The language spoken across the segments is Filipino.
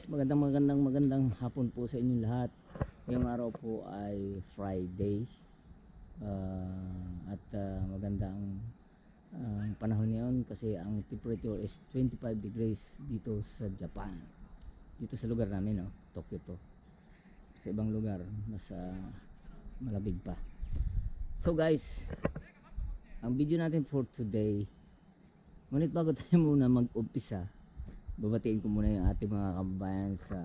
guys, magandang hapon po sa inyong lahat. Ngayong araw po ay Friday. Magandang panahon ngayon kasi ang temperature is 25 degrees dito sa Japan. Dito sa lugar namin, no? Tokyo to. Sa ibang lugar mas malamig pa. So guys, ang video natin for today, ngunit bago tayo muna mag-umpisa, babatiin ko muna yung ating mga kababayan sa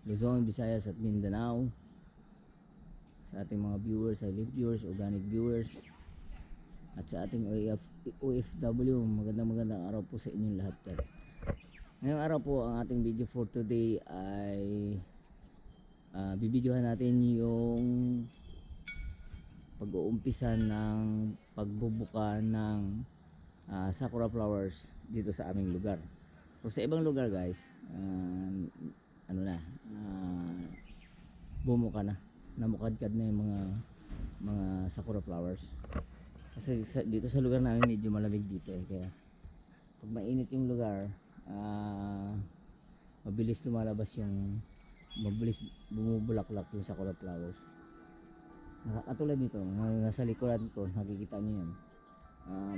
Luzon, Visayas at Mindanao, sa ating mga viewers, silent viewers, organic viewers, at sa ating OFW. Magandang araw po sa inyong lahat yan. Ngayong araw po ang ating video for today ay bibidyohan natin yung pag-uumpisa ng pagbubuka ng sakura flowers dito sa aming lugar. So sa ibang lugar guys, bumuka na, namukadkad na yung mga sakura flowers. Kasi dito sa lugar namin medyo malamig dito kaya pag mainit yung lugar, mabilis bumubulaklak yung sakura flowers. Katulad nito, nasa likuran ko, nakikita nyo yan.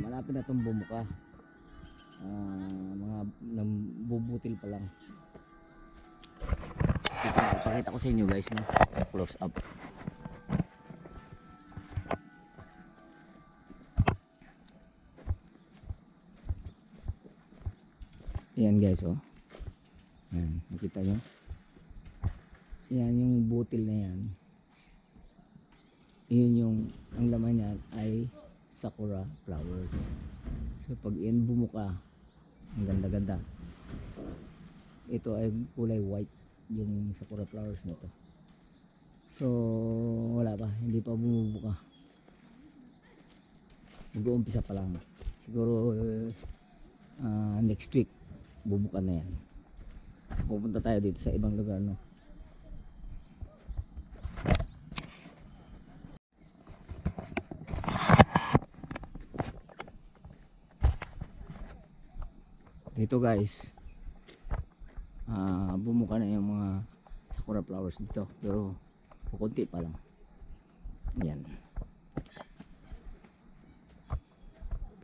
Malapit na itong bumuka. Mga nambubutil pa lang. Pakita ko sa inyo guys, no? Close up. Ayan guys, oh. Ayan, nakita nyo? Ayan yung butil na yan. Iyon yung, ang laman yan ay sakura flowers. So pag yan bumuka, ang ganda-ganda. Ito ay kulay white yung sakura flowers na to. So wala pa, hindi pa bumubuka. Mag-uumpisa pa lang. Siguro next week bubuka na yan. So pupunta tayo dito sa ibang lugar, no. Dito guys, bumuka na yung mga sakura flowers dito, pero kukunti pa lang. Yan.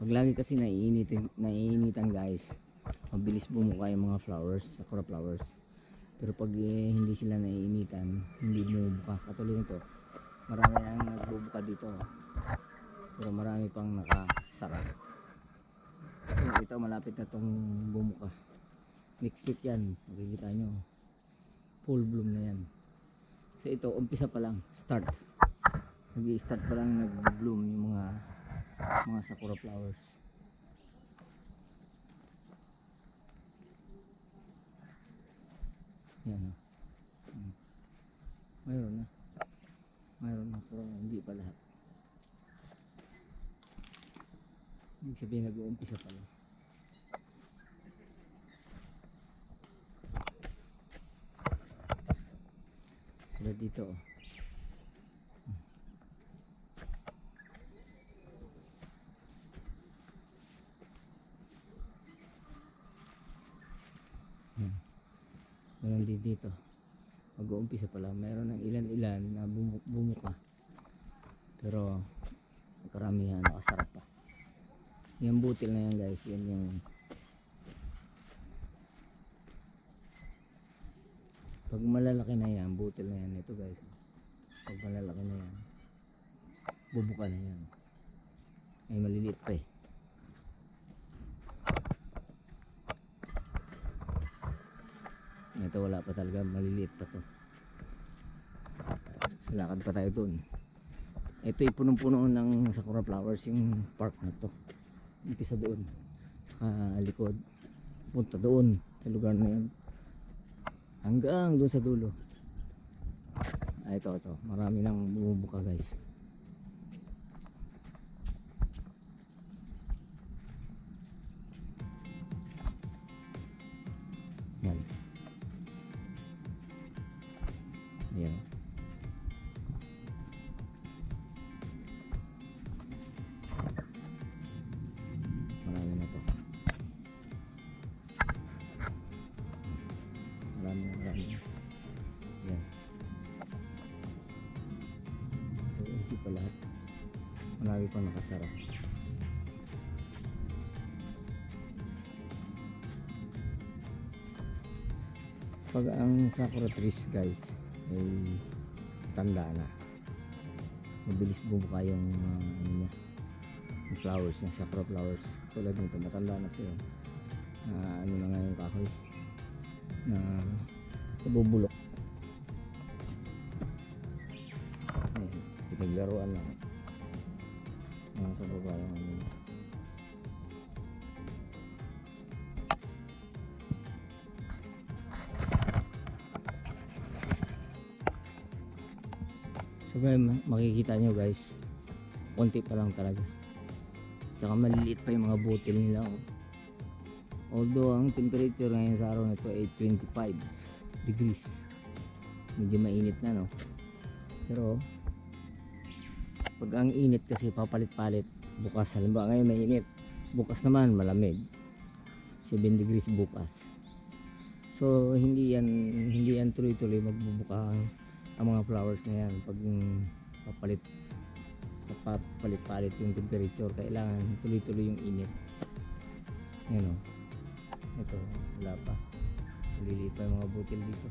Pag lagi kasi naiinitan guys, mabilis bumuka yung mga flowers, sakura flowers. Pero pag hindi sila naiinitan, hindi bumubuka. Katulad nito, marami nang nagbubuka dito, pero marami pang nakasara. So ito malapit na itong bumuka. Next week yan, makikita nyo full bloom na yan. So ito umpisa pa lang, start, nag-i-start pa lang nag-bloom yung mga sakura flowers. Yan, mayroon na pero hindi pa lahat. Ibig sabihin nag-uumpisa pa lang. Tulad dito, oh. Meron din dito. Mag-uumpisa pa lang. Meron ng ilan-ilan na bumuka. Pero karamihan nakasarap pa. Yung butil na yan guys, yan yung pag malalaki na yan, butil na yan, ito guys, pag malalaki na yan, bubuka na yan. Ay maliliit pa eh. Ito wala pa talaga, maliliit pa to. So lakad pa tayo dun. Ito ay punong-puno ng sakura flowers yung park na to. Umpisa doon sa likod, punta doon sa lugar na yun hanggang doon sa dulo. Ito marami nang bumubuka guys. Yan. Yan. Marami na to. Marami pa lahat, marami pang nakasara. Pag ang sakura trees guys ay tanda na, mabilis bumuka yung ano niya, yung flowers niya, sakura flowers. Tulad nito, matanda na ito yun, ano na nga yung kahoy na nabubulok. Pinaglaruan lang nasa baba yung ano. So makikita nyo guys, konti pa lang talaga, tsaka maliliit pa yung mga butil nila, oh. Although ang temperature ngayon sa araw na ito ay 25 degrees, medyo mainit na, no? Pero pag ang init kasi papalit-palit, bukas halimbawa ngayon mainit, bukas naman malamig, 7 degrees bukas. So hindi yan tuloy-tuloy magbubuka ang mga flowers na yan. Pag papalit-palit yung temperature, kailangan tuloy-tuloy yung init. Yan, o, ito wala pa, maliliit pa yung mga butil dito.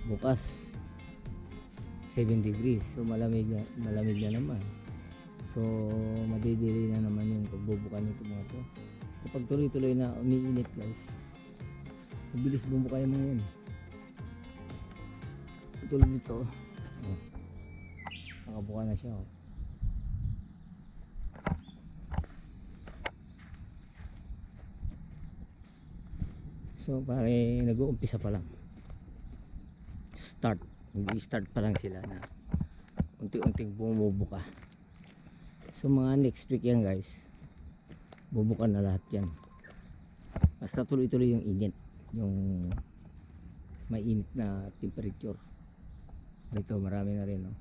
Bukas 7 degrees, so malamig na naman. So madidili na naman yung pagbubuka nito mga to. Kapag tuloy-tuloy na umiinit guys, mabilis bumuka yung mga yan. Tulad nito, oh, nakabuka na siya, oh. So pare, nag-uumpisa pa lang, nag-i-start pa lang sila na unti-unting bumubuka. So mga next week yan guys, bubuka na lahat yan, basta tuloy-tuloy yung init, yung mainit na temperature. Dito marami na rin, no?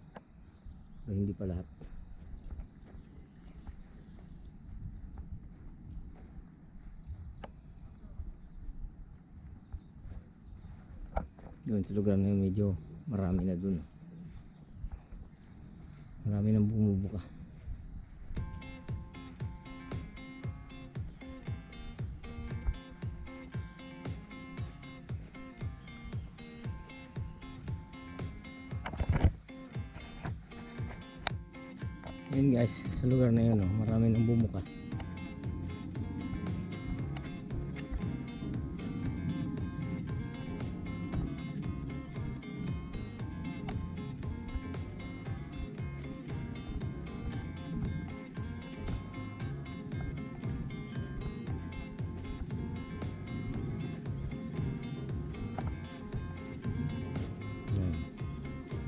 Pero hindi pa lahat. Doon sa lugar na yun, medyo marami na dun, marami nang bumubuka. Yun guys, sa lugar na yun, oh, marami nang bumuka.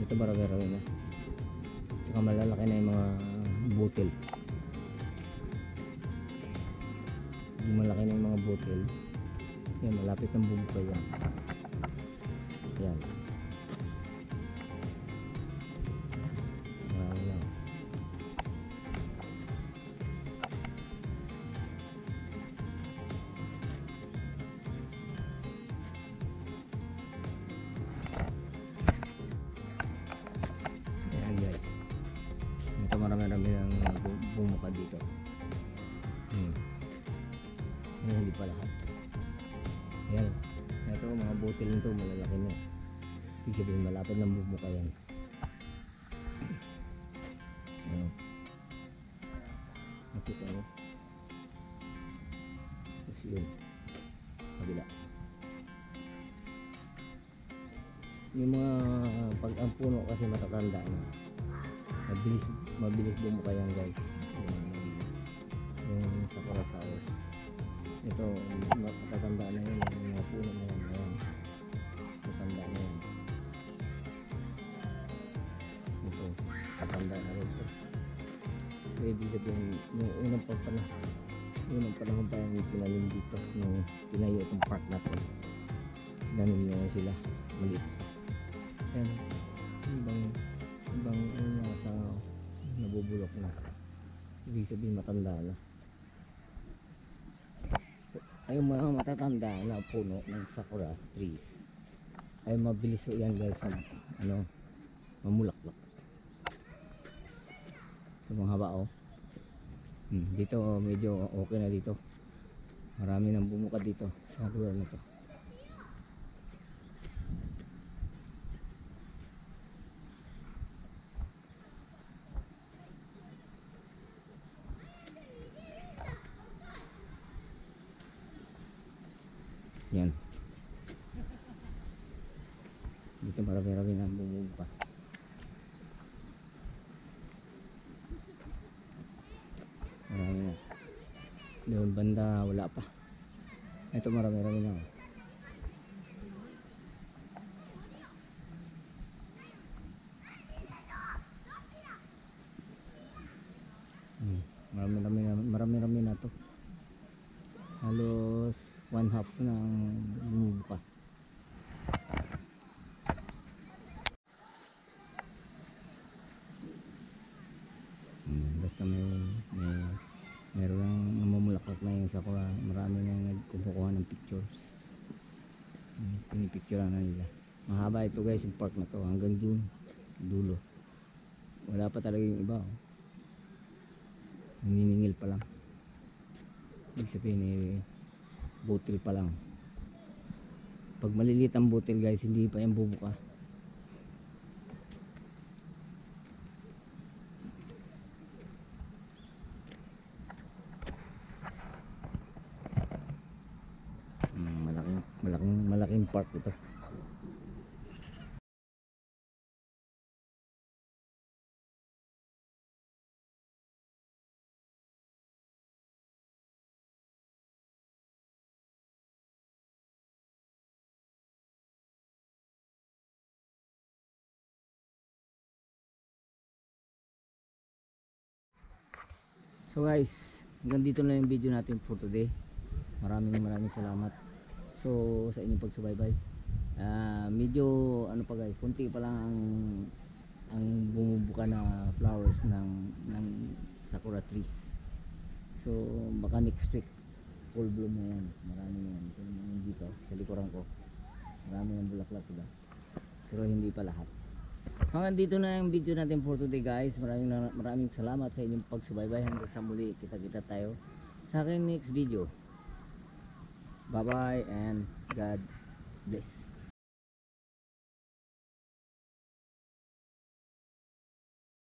Ito marami na, tsaka malalaki na yung mga butil. Yung malaki na yung mga butil yan, malapit ng bumuka yan. Yan, marami na. Ayan guys, ito marami ng bumuka dito. Hindi pa lahat. Ayan, ito mga butil nito malalaki na, ibig sabihin malapit ng bumuka yan. Ayan, nakita nyo, tapos yun kabila. Yung mga pag ang puno kasi matatanda na, mabilis bumuka yan guys, yung sakura flowers. Ito matatanda na yun, yung mga puno na yan, ayan, matanda na yan. Ito matanda na rin ito. So ibig sabihin yung unang panahon pa yung tinanim dito, nung tinayo itong park na to, tinanim na sila maliit pa. Ayan, ibang nasa nabubulok na, ibig sabihin matanda na. Ay, mga matatanda na puno ng sakura trees ay mabilis ho yan guys ano, mamulaklak. Ito mga haba oh. Dito medyo okay na dito. Marami nang bumukad dito sa lugar na to. Yan. Dito marami-rami nang bumubuka. Marami na. Doon banda wala pa. Ito marami-rami na. Marami-rami na to. Halos 1/2 ng bumubuka. Basta meron lang namumulaklak na yung sakura. Marami na nagkukuha ng pictures. Pinipicturean na nila. Mahaba ito guys yung park na to hanggang dun dulo. Wala pa talaga yung iba oh. Naniningil pa lang. Ibig sabihin butil pa lang. Pag maliliit ang butil guys, hindi pa yan bubuka. Malaking park ito. So guys, hanggang dito na yung video natin for today. Maraming salamat sa inyong pagsubaybay. Medyo ano pa guys, kunti pa lang ang bumubuka na flowers ng sakura trees. So baka next week full bloom na yan. Marami na yan. So, dito sa likuran ko marami ng bulaklak diba? Pero hindi pa lahat. So hanggang dito na yung video natin for today guys. Maraming salamat sa inyong pagsubaybay. Hanggang sa muli, kita tayo sa aking next video. Bye bye and God bless.